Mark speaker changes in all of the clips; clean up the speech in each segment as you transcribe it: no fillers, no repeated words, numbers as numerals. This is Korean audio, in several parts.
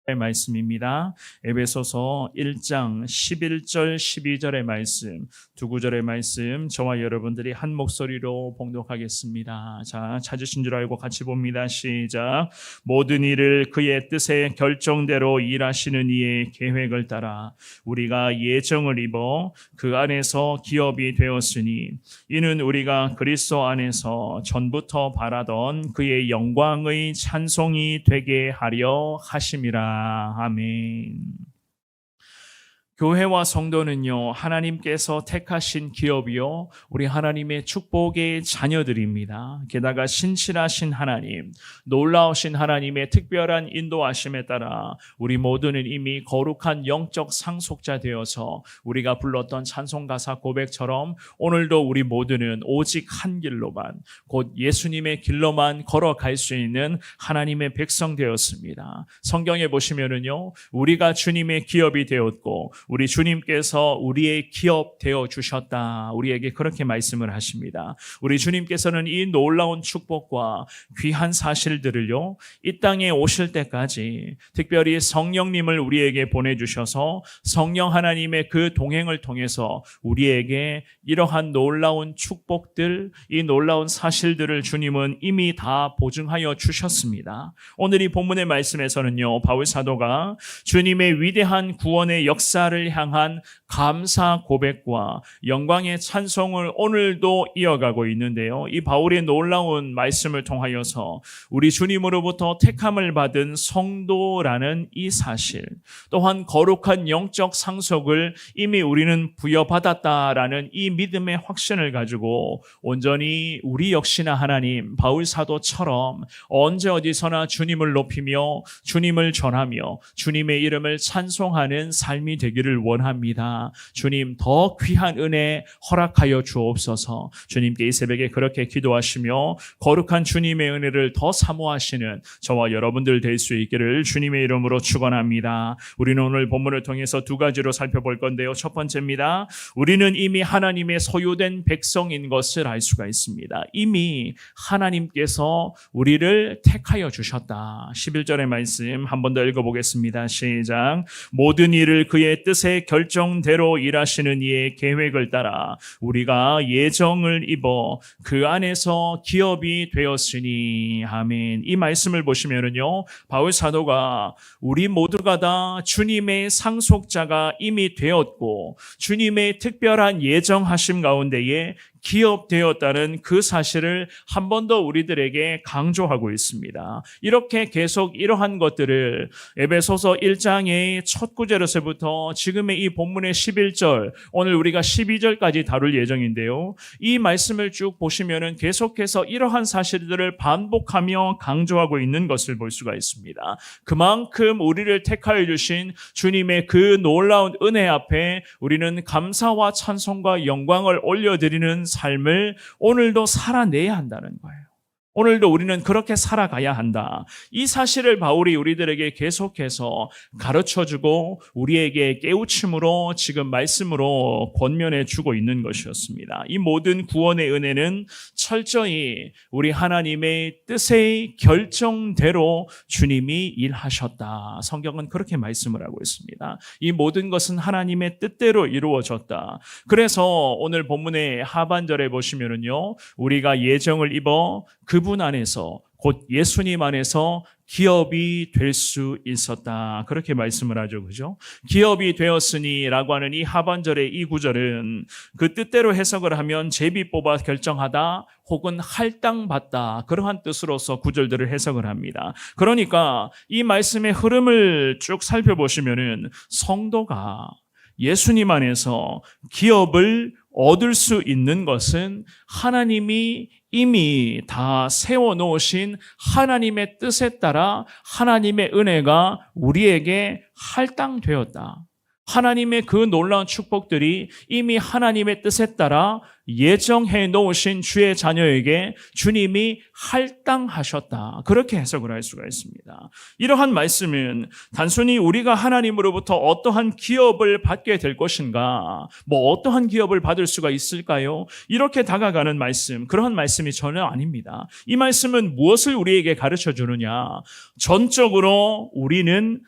Speaker 1: 말씀입니다. 에베소서 1장 11절 12절의 말씀, 두 구절의 말씀 저와 여러분들이 한 목소리로 봉독하겠습니다. 자, 찾으신 줄 알고 같이 봅니다. 시작. 모든 일을 그의 뜻의 결정대로 일하시는 이의 계획을 따라 우리가 예정을 입어 그 안에서 기업이 되었으니 이는 우리가 그리스도 안에서 전부터 바라던 그의 영광의 찬송이 되게 하려 하심이라. 아멘. 교회와 성도는요, 하나님께서 택하신 기업이요, 우리 하나님의 축복의 자녀들입니다. 게다가 신실하신 하나님, 놀라우신 하나님의 특별한 인도하심에 따라 우리 모두는 이미 거룩한 영적 상속자 되어서 우리가 불렀던 찬송가사 고백처럼 오늘도 우리 모두는 오직 한 길로만, 곧 예수님의 길로만 걸어갈 수 있는 하나님의 백성 되었습니다. 성경에 보시면은요, 우리가 주님의 기업이 되었고 우리 주님께서 우리의 기업 되어 주셨다. 우리에게 그렇게 말씀을 하십니다. 우리 주님께서는 이 놀라운 축복과 귀한 사실들을요, 이 땅에 오실 때까지 특별히 성령님을 우리에게 보내주셔서 성령 하나님의 그 동행을 통해서 우리에게 이러한 놀라운 축복들, 이 놀라운 사실들을 주님은 이미 다 보증하여 주셨습니다. 오늘 이 본문의 말씀에서는요, 바울 사도가 주님의 위대한 구원의 역사를 향한 감사 고백과 영광의 찬송을 오늘도 이어가고 있는데요. 이 바울의 놀라운 말씀을 통하여서 우리 주님으로부터 택함을 받은 성도라는 이 사실, 또한 거룩한 영적 상속을 이미 우리는 부여받았다라는 이 믿음의 확신을 가지고 온전히 우리 역시나 하나님, 바울 사도처럼 언제 어디서나 주님을 높이며 주님을 전하며 주님의 이름을 찬송하는 삶이 되기를 원합니다. 주님, 더 귀한 은혜 허락하여 주옵소서. 주님께 이 새벽에 그렇게 기도하시며 거룩한 주님의 은혜를 더 사모하시는 저와 여러분들 될 수 있기를 주님의 이름으로 축원합니다. 우리는 오늘 본문을 통해서 두 가지로 살펴볼 건데요. 첫 번째입니다. 우리는 이미 하나님의 소유된 백성인 것을 알 수가 있습니다. 이미 하나님께서 우리를 택하여 주셨다. 11절의 말씀 한 번 더 읽어보겠습니다. 시작. 모든 일을 그의 뜻의 결정대로 일하시는 이의 계획을 따라 우리가 예정을 입어 그 안에서 기업이 되었으니. 아멘. 이 말씀을 보시면은요, 바울 사도가 우리 모두가 다 주님의 상속자가 이미 되었고 주님의 특별한 예정하심 가운데에 기업되었다는 그 사실을 한 번 더 우리들에게 강조하고 있습니다. 이렇게 계속 이러한 것들을 에베소서 1장의 첫 구절에서부터 지금의 이 본문의 11절, 오늘 우리가 12절까지 다룰 예정인데요. 이 말씀을 쭉 보시면은 계속해서 이러한 사실들을 반복하며 강조하고 있는 것을 볼 수가 있습니다. 그만큼 우리를 택하여 주신 주님의 그 놀라운 은혜 앞에 우리는 감사와 찬송과 영광을 올려드리는 삶을 오늘도 살아내야 한다는 거예요. 오늘도 우리는 그렇게 살아가야 한다. 이 사실을 바울이 우리들에게 계속해서 가르쳐주고 우리에게 깨우침으로 지금 말씀으로 권면해 주고 있는 것이었습니다. 이 모든 구원의 은혜는 철저히 우리 하나님의 뜻의 결정대로 주님이 일하셨다. 성경은 그렇게 말씀을 하고 있습니다. 이 모든 것은 하나님의 뜻대로 이루어졌다. 그래서 오늘 본문의 하반절에 보시면은요, 우리가 예정을 입어 그분 안에서, 곧 예수님 안에서 기업이 될 수 있었다. 그렇게 말씀을 하죠. 그죠? 기업이 되었으니 라고 하는 이 하반절의 이 구절은 그 뜻대로 해석을 하면 제비 뽑아 결정하다 혹은 할당받다, 그러한 뜻으로서 구절들을 해석을 합니다. 그러니까 이 말씀의 흐름을 쭉 살펴보시면은 성도가 예수님 안에서 기업을 얻을 수 있는 것은 하나님이 이미 다 세워놓으신 하나님의 뜻에 따라 하나님의 은혜가 우리에게 할당되었다. 하나님의 그 놀라운 축복들이 이미 하나님의 뜻에 따라 예정해 놓으신 주의 자녀에게 주님이 할당하셨다. 그렇게 해석을 할 수가 있습니다. 이러한 말씀은 단순히 우리가 하나님으로부터 어떠한 기업을 받게 될 것인가, 어떠한 기업을 받을 수가 있을까요? 이렇게 다가가는 말씀, 그러한 말씀이 전혀 아닙니다. 이 말씀은 무엇을 우리에게 가르쳐 주느냐? 전적으로 우리는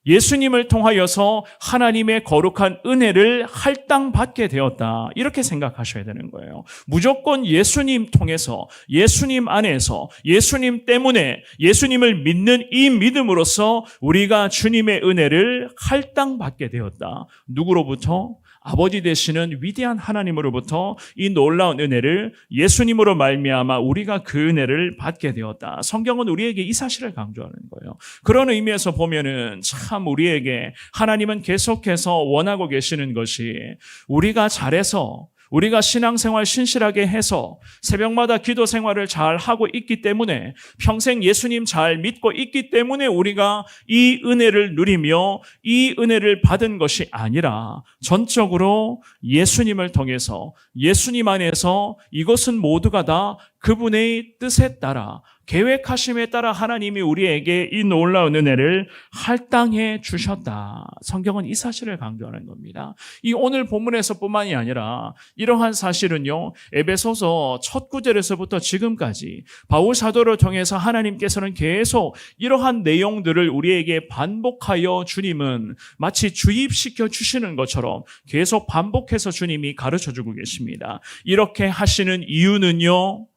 Speaker 1: 예수님을 통하여서 하나님의 거룩한 은혜를 할당받게 되었다. 이렇게 생각하셔야 되는 거예요. 무조건 예수님 통해서, 예수님 안에서, 예수님 때문에, 예수님을 믿는 이 믿음으로써 우리가 주님의 은혜를 할당받게 되었다. 누구로부터? 아버지 되시는 위대한 하나님으로부터 이 놀라운 은혜를 예수님으로 말미암아 우리가 그 은혜를 받게 되었다. 성경은 우리에게 이 사실을 강조하는 거예요. 그런 의미에서 보면은 참 우리에게 하나님은 계속해서 원하고 계시는 것이 우리가 잘해서, 우리가 신앙생활 신실하게 해서 새벽마다 기도 생활을 잘 하고 있기 때문에, 평생 예수님 잘 믿고 있기 때문에 우리가 이 은혜를 누리며 이 은혜를 받은 것이 아니라 전적으로 예수님을 통해서, 예수님 안에서 이것은 모두가 다 그분의 뜻에 따라, 계획하심에 따라 하나님이 우리에게 이 놀라운 은혜를 할당해 주셨다. 성경은 이 사실을 강조하는 겁니다. 이 오늘 본문에서 뿐만이 아니라 이러한 사실은요, 에베소서 첫 구절에서부터 지금까지 바울 사도를 통해서 하나님께서는 계속 이러한 내용들을 우리에게 반복하여 주님은 마치 주입시켜 주시는 것처럼 계속 반복해서 주님이 가르쳐주고 계십니다. 이렇게 하시는 이유는요,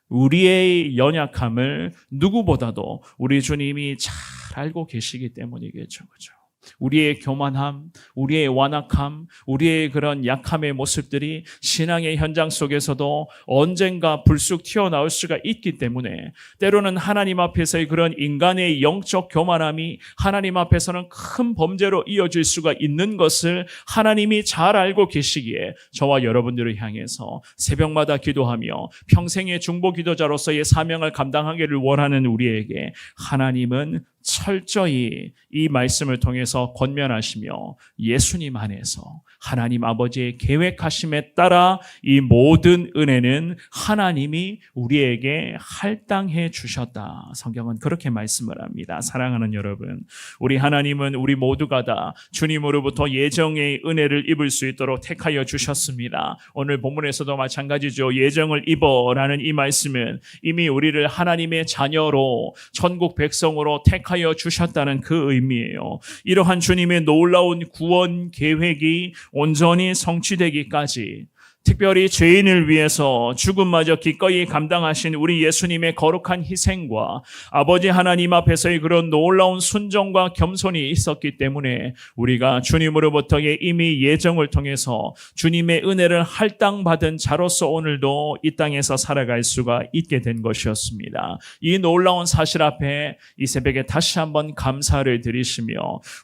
Speaker 1: 우리의 연약함을 누구보다도 우리 주님이 잘 알고 계시기 때문이겠죠. 그죠? 우리의 교만함, 우리의 완악함, 우리의 그런 약함의 모습들이 신앙의 현장 속에서도 언젠가 불쑥 튀어나올 수가 있기 때문에 때로는 하나님 앞에서의 그런 인간의 영적 교만함이 하나님 앞에서는 큰 범죄로 이어질 수가 있는 것을 하나님이 잘 알고 계시기에 저와 여러분들을 향해서 새벽마다 기도하며 평생의 중보 기도자로서의 사명을 감당하기를 원하는 우리에게 하나님은 철저히 이 말씀을 통해서 권면하시며 예수님 안에서 하나님 아버지의 계획하심에 따라 이 모든 은혜는 하나님이 우리에게 할당해 주셨다. 성경은 그렇게 말씀을 합니다. 사랑하는 여러분, 우리 하나님은 우리 모두가 다 주님으로부터 예정의 은혜를 입을 수 있도록 택하여 주셨습니다. 오늘 본문에서도 마찬가지죠. 예정을 입어라는 이 말씀은 이미 우리를 하나님의 자녀로, 천국 백성으로 택하여 주셨다는 그 의미예요. 이러한 주님의 놀라운 구원 계획이 온전히 성취되기까지, 특별히 죄인을 위해서 죽음마저 기꺼이 감당하신 우리 예수님의 거룩한 희생과 아버지 하나님 앞에서의 그런 놀라운 순종과 겸손이 있었기 때문에 우리가 주님으로부터의 이미 예정을 통해서 주님의 은혜를 할당받은 자로서 오늘도 이 땅에서 살아갈 수가 있게 된 것이었습니다. 이 놀라운 사실 앞에 이 새벽에 다시 한번 감사를 드리시며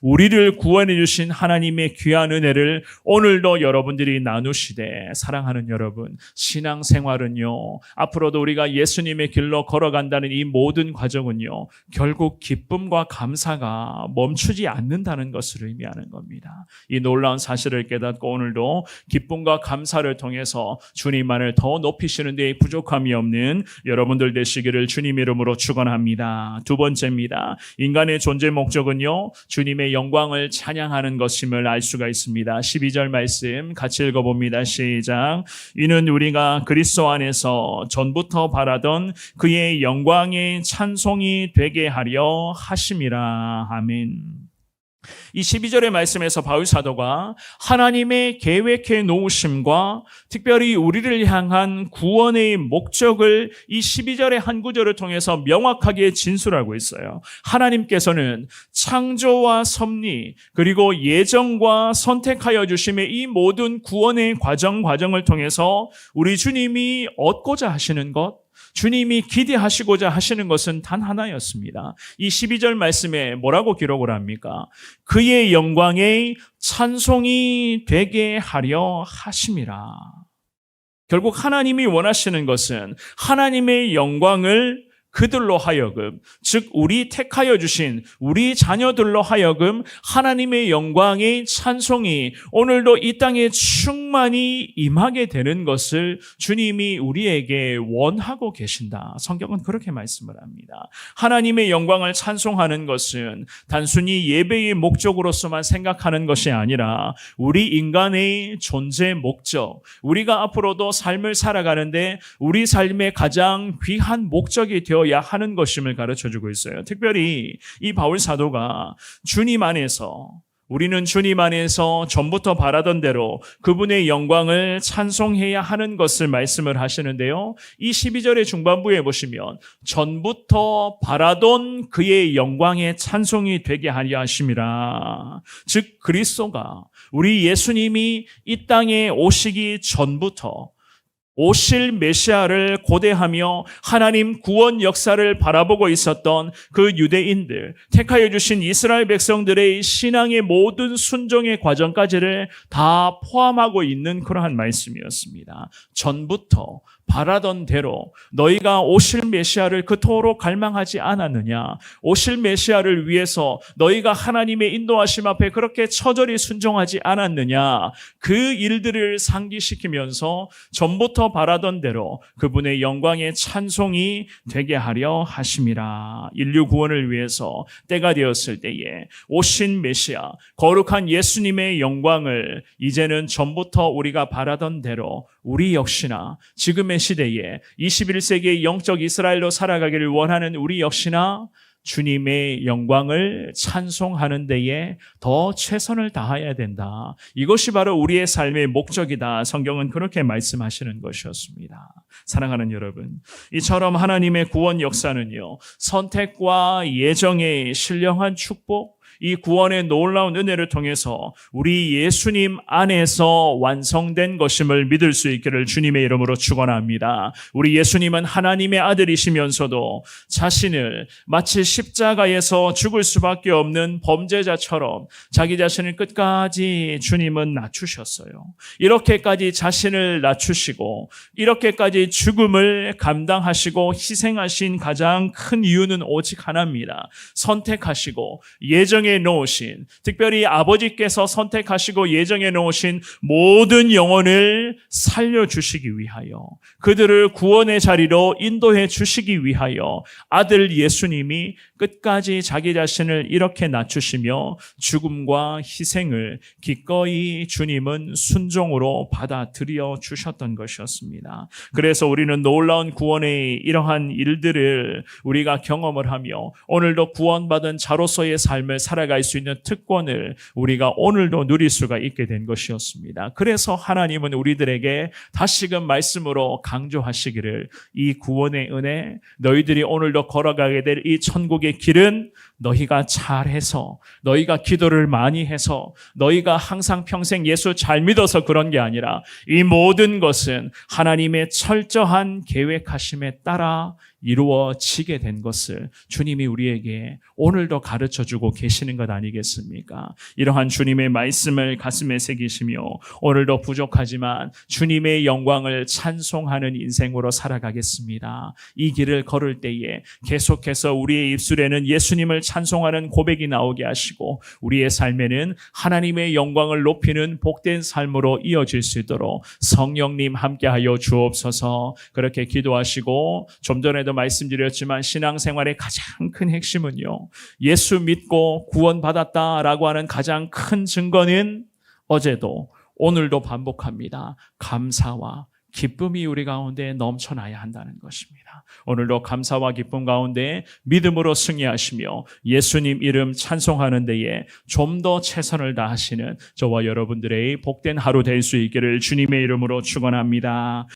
Speaker 1: 우리를 구원해 주신 하나님의 귀한 은혜를 오늘도 여러분들이 나누시되, 사랑하는 여러분, 신앙생활은요, 앞으로도 우리가 예수님의 길로 걸어간다는 이 모든 과정은요, 결국 기쁨과 감사가 멈추지 않는다는 것을 의미하는 겁니다. 이 놀라운 사실을 깨닫고 오늘도 기쁨과 감사를 통해서 주님만을 더 높이시는 데 부족함이 없는 여러분들 되시기를 주님 이름으로 축원합니다. 두 번째입니다. 인간의 존재 목적은요, 주님의 영광을 찬양하는 것임을 알 수가 있습니다. 12절 말씀 같이 읽어봅니다. 시작. 이는 우리가 그리스도 안에서 전부터 바라던 그의 영광의 찬송이 되게 하려 하심이라. 아멘. 이 12절의 말씀에서 바울 사도가 하나님의 계획해 놓으심과 특별히 우리를 향한 구원의 목적을 이 12절의 한 구절을 통해서 명확하게 진술하고 있어요. 하나님께서는 창조와 섭리 그리고 예정과 선택하여 주심의 이 모든 구원의 과정을 통해서 우리 주님이 얻고자 하시는 것, 주님이 기대하시고자 하시는 것은 단 하나였습니다. 이 12절 말씀에 뭐라고 기록을 합니까? 그의 영광의 찬송이 되게 하려 하심이라. 결국 하나님이 원하시는 것은 하나님의 영광을 그들로 하여금, 즉 우리 택하여 주신 우리 자녀들로 하여금 하나님의 영광의 찬송이 오늘도 이 땅에 충만히 임하게 되는 것을 주님이 우리에게 원하고 계신다. 성경은 그렇게 말씀을 합니다. 하나님의 영광을 찬송하는 것은 단순히 예배의 목적으로서만 생각하는 것이 아니라 우리 인간의 존재 목적, 우리가 앞으로도 삶을 살아가는데 우리 삶의 가장 귀한 목적이 되어야 하는 것임을 가르쳐주고 있어요. 특별히 이 바울 사도가 주님 안에서, 우리는 주님 안에서 전부터 바라던 대로 그분의 영광을 찬송해야 하는 것을 말씀을 하시는데요. 이 12절의 중반부에 보시면 전부터 바라던 그의 영광의 찬송이 되게 하려 하심이라. 즉 그리스도가, 우리 예수님이 이 땅에 오시기 전부터 오실 메시아를 고대하며 하나님 구원 역사를 바라보고 있었던 그 유대인들, 택하여 주신 이스라엘 백성들의 신앙의 모든 순종의 과정까지를 다 포함하고 있는 그러한 말씀이었습니다. 전부터 바라던 대로 너희가 오실 메시아를 그토록 갈망하지 않았느냐? 오실 메시아를 위해서 너희가 하나님의 인도하심 앞에 그렇게 처절히 순종하지 않았느냐? 그 일들을 상기시키면서 전부터 바라던 대로 그분의 영광의 찬송이 되게 하려 하심이라. 인류 구원을 위해서 때가 되었을 때에 오신 메시아, 거룩한 예수님의 영광을 이제는 전부터 우리가 바라던 대로 우리 역시나 지금의 시대에 21세기의 영적 이스라엘로 살아가기를 원하는 우리 역시나 주님의 영광을 찬송하는 데에 더 최선을 다해야 된다. 이것이 바로 우리의 삶의 목적이다. 성경은 그렇게 말씀하시는 것이었습니다. 사랑하는 여러분, 이처럼 하나님의 구원 역사는요, 선택과 예정의 신령한 축복, 이 구원의 놀라운 은혜를 통해서 우리 예수님 안에서 완성된 것임을 믿을 수 있기를 주님의 이름으로 축원합니다. 우리 예수님은 하나님의 아들이시면서도 자신을 마치 십자가에서 죽을 수밖에 없는 범죄자처럼 자기 자신을 끝까지 주님은 낮추셨어요. 이렇게까지 자신을 낮추시고 이렇게까지 죽음을 감당하시고 희생하신 가장 큰 이유는 오직 하나입니다. 선택하시고 예정에 놓으신, 특별히 아버지께서 선택하시고 예정에 놓으신 모든 영혼을 살려주시기 위하여, 그들을 구원의 자리로 인도해 주시기 위하여 아들 예수님이 끝까지 자기 자신을 이렇게 낮추시며 죽음과 희생을 기꺼이 주님은 순종으로 받아들여 주셨던 것이었습니다. 그래서 우리는 놀라운 구원의 이러한 일들을 우리가 경험을 하며 오늘도 구원받은 자로서의 삶을 살아갈 수 있는 특권을 우리가 오늘도 누릴 수가 있게 된 것이었습니다. 그래서 하나님은 우리들에게 다시금 말씀으로 강조하시기를, 이 구원의 은혜, 너희들이 오늘도 걸어가게 될 이 천국의 길은 너희가 잘해서, 너희가 기도를 많이 해서, 너희가 항상 평생 예수 잘 믿어서 그런 게 아니라 이 모든 것은 하나님의 철저한 계획하심에 따라 이루어지게 된 것을 주님이 우리에게 오늘도 가르쳐주고 계시는 것 아니겠습니까? 이러한 주님의 말씀을 가슴에 새기시며 오늘도 부족하지만 주님의 영광을 찬송하는 인생으로 살아가겠습니다. 이 길을 걸을 때에 계속해서 우리의 입술에는 예수님을 찬송하는 고백이 나오게 하시고 우리의 삶에는 하나님의 영광을 높이는 복된 삶으로 이어질 수 있도록 성령님 함께하여 주옵소서. 그렇게 기도하시고, 좀 전에도 말씀드렸지만 신앙생활의 가장 큰 핵심은요, 예수 믿고 구원받았다라고 하는 가장 큰 증거는 어제도 오늘도 반복합니다. 감사와 기쁨이 우리 가운데 넘쳐나야 한다는 것입니다. 오늘도 감사와 기쁨 가운데 믿음으로 승리하시며 예수님 이름 찬송하는 데에 좀 더 최선을 다하시는 저와 여러분들의 복된 하루 될 수 있기를 주님의 이름으로 축원합니다.